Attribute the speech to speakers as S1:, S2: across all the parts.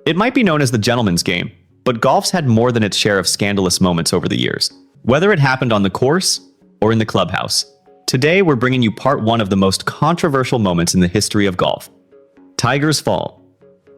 S1: It might be known as the gentleman's game, but golf's had more than its share of scandalous moments over the years, whether it happened on the course or in the clubhouse. Today, we're bringing you part one of the most controversial moments in the history of golf. Tiger's fall.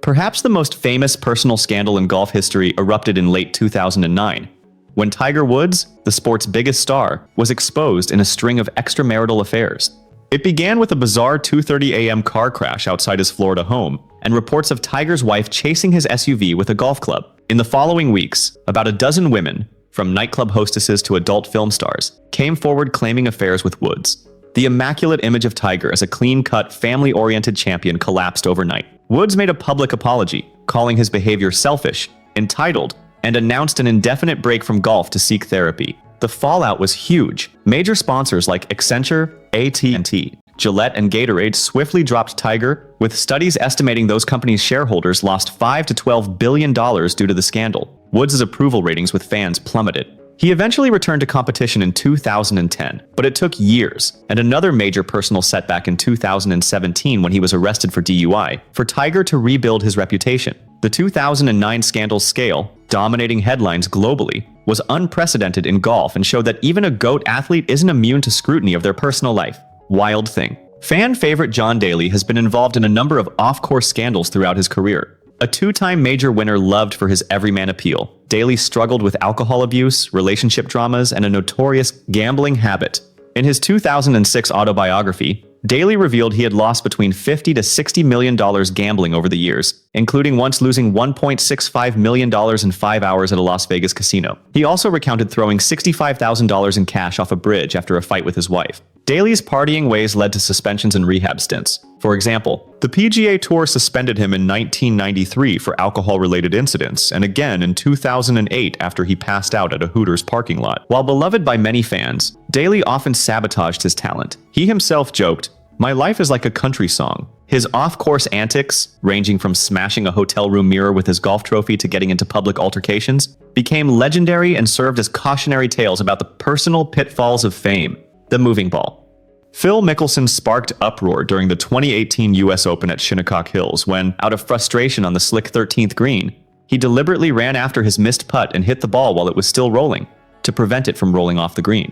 S1: Perhaps the most famous personal scandal in golf history erupted in late 2009, when Tiger Woods, the sport's biggest star, was exposed in a string of extramarital affairs. It began with a bizarre 2:30 a.m. car crash outside his Florida home, and reports of Tiger's wife chasing his SUV with a golf club. In the following weeks, about a dozen women, from nightclub hostesses to adult film stars, came forward claiming affairs with Woods. The immaculate image of Tiger as a clean-cut, family-oriented champion collapsed overnight. Woods made a public apology, calling his behavior selfish, entitled, and announced an indefinite break from golf to seek therapy. The fallout was huge. Major sponsors like Accenture, AT&T, Gillette, and Gatorade swiftly dropped Tiger, with studies estimating those companies' shareholders lost $5 to $12 billion due to the scandal. Woods' approval ratings with fans plummeted. He eventually returned to competition in 2010, but it took years, and another major personal setback in 2017 when he was arrested for DUI, for Tiger to rebuild his reputation. The 2009 scandal's scale, dominating headlines globally, was unprecedented in golf and showed that even a GOAT athlete isn't immune to scrutiny of their personal life. Wild thing. Fan favorite John Daly has been involved in a number of off-course scandals throughout his career. A two-time major winner loved for his everyman appeal, Daly struggled with alcohol abuse, relationship dramas, and a notorious gambling habit. In his 2006 autobiography, Daly revealed he had lost between $50 to $60 million gambling over the years, including once losing $1.65 million in 5 hours at a Las Vegas casino. He also recounted throwing $65,000 in cash off a bridge after a fight with his wife. Daly's partying ways led to suspensions and rehab stints. For example, the PGA Tour suspended him in 1993 for alcohol-related incidents, and again in 2008 after he passed out at a Hooters parking lot. While beloved by many fans, Daly often sabotaged his talent. He himself joked, "My life is like a country song." His off-course antics, ranging from smashing a hotel room mirror with his golf trophy to getting into public altercations, became legendary and served as cautionary tales about the personal pitfalls of fame. The moving ball. Phil Mickelson sparked uproar during the 2018 US Open at Shinnecock Hills when, out of frustration on the slick 13th green, he deliberately ran after his missed putt and hit the ball while it was still rolling, to prevent it from rolling off the green.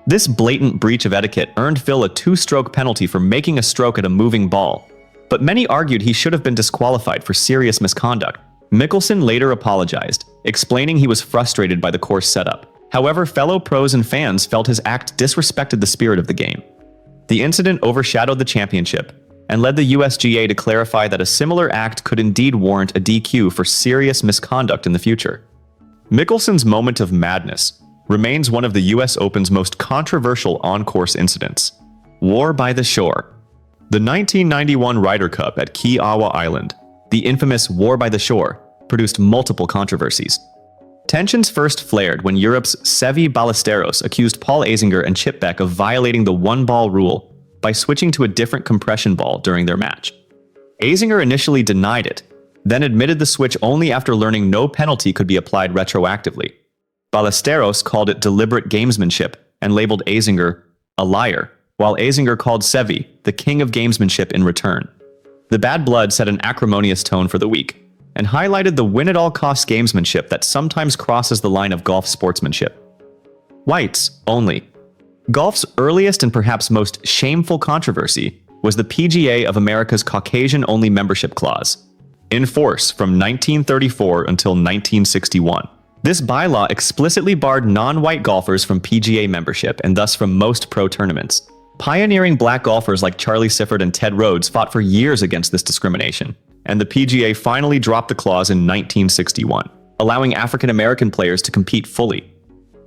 S1: This blatant breach of etiquette earned Phil a 2-stroke penalty for making a stroke at a moving ball, but many argued he should have been disqualified for serious misconduct. Mickelson later apologized, explaining he was frustrated by the course setup. However, fellow pros and fans felt his act disrespected the spirit of the game. The incident overshadowed the championship and led the USGA to clarify that a similar act could indeed warrant a DQ for serious misconduct in the future. Mickelson's moment of madness remains one of the US Open's most controversial on-course incidents. War by the shore. The 1991 Ryder Cup at Kiawa Island, the infamous War by the Shore, produced multiple controversies. Tensions first flared when Europe's Seve Ballesteros accused Paul Azinger and Chip Beck of violating the one-ball rule by switching to a different compression ball during their match. Azinger initially denied it, then admitted the switch only after learning no penalty could be applied retroactively. Ballesteros called it deliberate gamesmanship and labeled Azinger a liar, while Azinger called Seve the king of gamesmanship in return. The bad blood set an acrimonious tone for the week, and highlighted the win-at-all-costs gamesmanship that sometimes crosses the line of golf sportsmanship. Whites only. Golf's earliest and perhaps most shameful controversy was the PGA of America's Caucasian-only membership clause, in force from 1934 until 1961. This bylaw explicitly barred non-white golfers from PGA membership and thus from most pro tournaments. Pioneering black golfers like Charlie Sifford and Ted Rhodes fought for years against this discrimination, and the PGA finally dropped the clause in 1961, allowing African-American players to compete fully.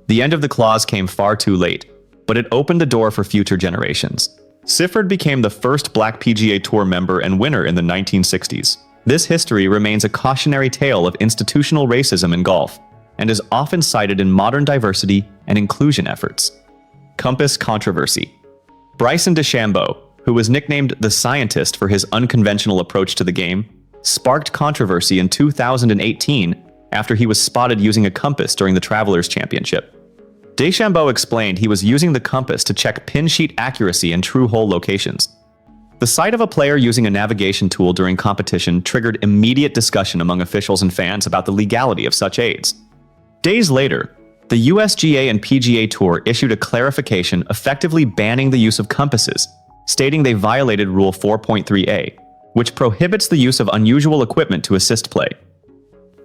S1: The end of the clause came far too late, but it opened the door for future generations. Sifford became the first black PGA Tour member and winner in the 1960s. This history remains a cautionary tale of institutional racism in golf, and is often cited in modern diversity and inclusion efforts. Compass controversy. Bryson DeChambeau, who was nicknamed the Scientist for his unconventional approach to the game, sparked controversy in 2018 after he was spotted using a compass during the Travelers Championship. DeChambeau explained he was using the compass to check pin sheet accuracy and true hole locations. The sight of a player using a navigation tool during competition triggered immediate discussion among officials and fans about the legality of such aids. Days later, the USGA and PGA Tour issued a clarification effectively banning the use of compasses, stating they violated Rule 4.3a, which prohibits the use of unusual equipment to assist play.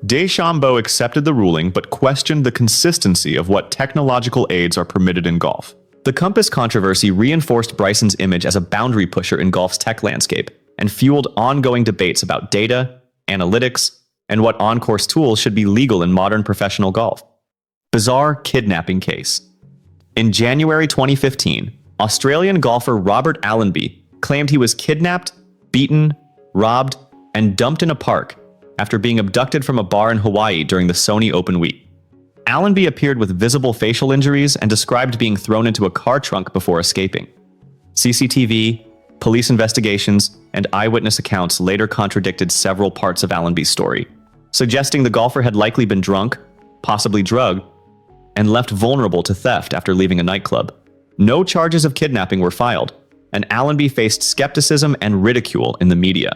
S1: DeChambeau accepted the ruling but questioned the consistency of what technological aids are permitted in golf. The compass controversy reinforced Bryson's image as a boundary pusher in golf's tech landscape and fueled ongoing debates about data, analytics, and what on-course tools should be legal in modern professional golf. Bizarre kidnapping case. In January 2015, Australian golfer Robert Allenby claimed he was kidnapped, beaten, robbed, and dumped in a park after being abducted from a bar in Hawaii during the Sony Open week. Allenby appeared with visible facial injuries and described being thrown into a car trunk before escaping. CCTV, police investigations, and eyewitness accounts later contradicted several parts of Allenby's story, suggesting the golfer had likely been drunk, possibly drugged, and left vulnerable to theft after leaving a nightclub. No charges of kidnapping were filed, and Allenby faced skepticism and ridicule in the media.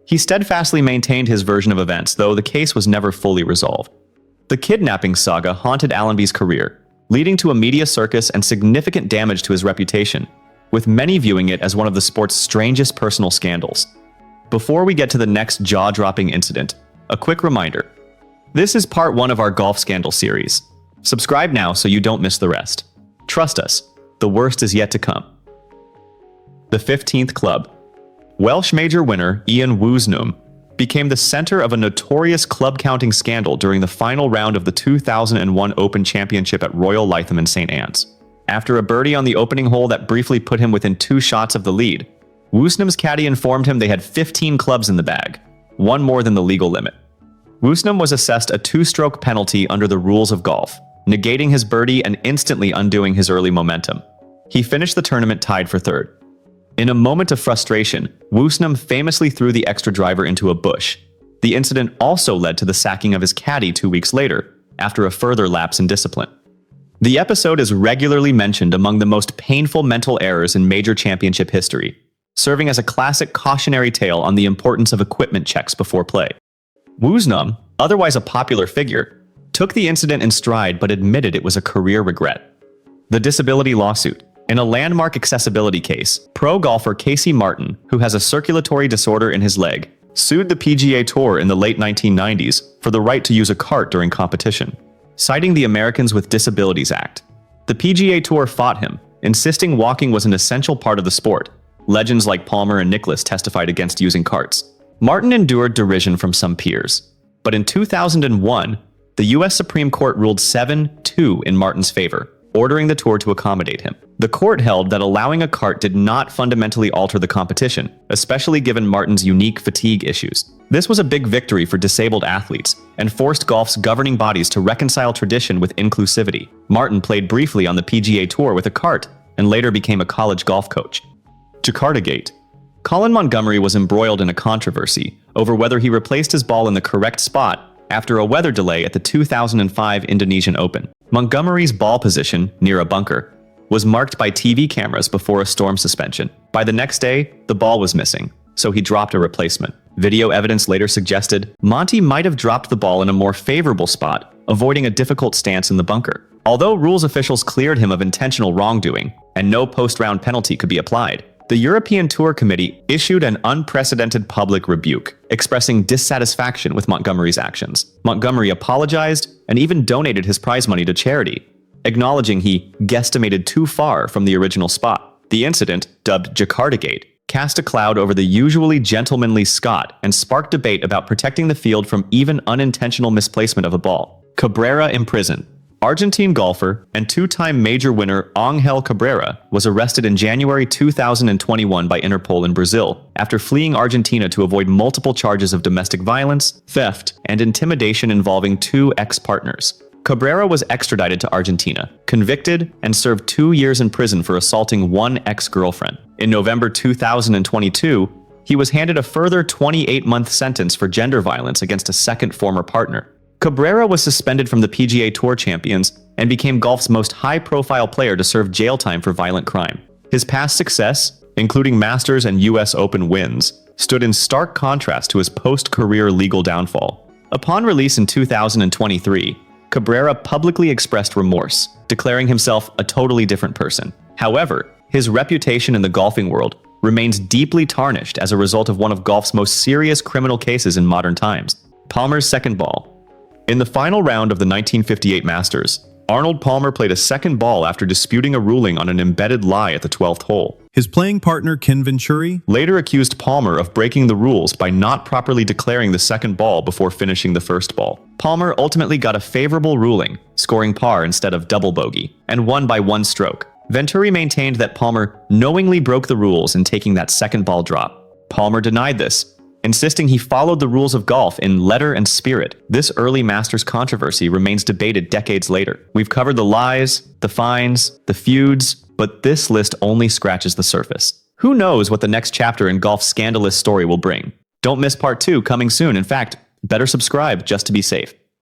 S1: He steadfastly maintained his version of events, though the case was never fully resolved. The kidnapping saga haunted Allenby's career, leading to a media circus and significant damage to his reputation, with many viewing it as one of the sport's strangest personal scandals. Before we get to the next jaw-dropping incident, a quick reminder. This is part 1 of our golf scandal series. Subscribe now so you don't miss the rest. Trust us, the worst is yet to come. The 15th Club. Welsh major winner Ian Woosnam became the center of a notorious club counting scandal during the final round of the 2001 Open Championship at Royal Lytham in St. Anne's. After a birdie on the opening hole that briefly put him within 2 shots of the lead, Woosnam's caddy informed him they had 15 clubs in the bag, one more than the legal limit. Woosnam was assessed a 2-stroke penalty under the rules of golf, negating his birdie and instantly undoing his early momentum. He finished the tournament tied for 3rd. In a moment of frustration, Woosnam famously threw the extra driver into a bush. The incident also led to the sacking of his caddy 2 weeks later, after a further lapse in discipline. The episode is regularly mentioned among the most painful mental errors in major championship history, serving as a classic cautionary tale on the importance of equipment checks before play. Woosnam, otherwise a popular figure, took the incident in stride but admitted it was a career regret. The disability lawsuit. In a landmark accessibility case, pro golfer Casey Martin, who has a circulatory disorder in his leg, sued the PGA Tour in the late 1990s for the right to use a cart during competition. Citing the Americans with Disabilities Act, the PGA Tour fought him, insisting walking was an essential part of the sport. Legends like Palmer and Nicklaus testified against using carts. Martin endured derision from some peers, but in 2001, the U.S. Supreme Court ruled 7-2 in Martin's favor, ordering the tour to accommodate him. The court held that allowing a cart did not fundamentally alter the competition, especially given Martin's unique fatigue issues. This was a big victory for disabled athletes and forced golf's governing bodies to reconcile tradition with inclusivity. Martin played briefly on the PGA Tour with a cart and later became a college golf coach. Jakartigate. Colin Montgomerie was embroiled in a controversy over whether he replaced his ball in the correct spot after a weather delay at the 2005 Indonesian Open. Montgomerie's ball position, near a bunker, was marked by TV cameras before a storm suspension. By the next day, the ball was missing, so he dropped a replacement. Video evidence later suggested Monty might have dropped the ball in a more favorable spot, avoiding a difficult stance in the bunker. Although rules officials cleared him of intentional wrongdoing, and no post-round penalty could be applied, the European Tour Committee issued an unprecedented public rebuke, expressing dissatisfaction with Montgomerie's actions. Montgomerie apologized and even donated his prize money to charity, acknowledging he guesstimated too far from the original spot. The incident, dubbed Jakartigate, cast a cloud over the usually gentlemanly Scot and sparked debate about protecting the field from even unintentional misplacement of a ball. Cabrera imprisoned. Argentine golfer and 2-time major winner Angel Cabrera was arrested in January 2021 by Interpol in Brazil after fleeing Argentina to avoid multiple charges of domestic violence, theft, and intimidation involving 2 ex-partners. Cabrera was extradited to Argentina, convicted, and served 2 years in prison for assaulting 1 ex-girlfriend. In November 2022, he was handed a further 28-month sentence for gender violence against a second former partner. Cabrera was suspended from the PGA Tour Champions and became golf's most high-profile player to serve jail time for violent crime. His past success, including Masters and US Open wins, stood in stark contrast to his post-career legal downfall. Upon release in 2023, Cabrera publicly expressed remorse, declaring himself a totally different person. However, his reputation in the golfing world remains deeply tarnished as a result of one of golf's most serious criminal cases in modern times, Palmer's second ball. In the final round of the 1958 Masters, Arnold Palmer played a second ball after disputing a ruling on an embedded lie at the 12th hole.
S2: His playing partner, Ken Venturi,
S1: later accused Palmer of breaking the rules by not properly declaring the second ball before finishing the first ball. Palmer ultimately got a favorable ruling, scoring par instead of double bogey, and won by 1 stroke. Venturi maintained that Palmer knowingly broke the rules in taking that second ball drop. Palmer denied this, insisting he followed the rules of golf in letter and spirit. This early Masters controversy remains debated decades later. We've covered the lies, the fines, the feuds, but this list only scratches the surface. Who knows what the next chapter in golf's scandalous story will bring? Don't miss part 2 coming soon. In fact, better subscribe just to be safe.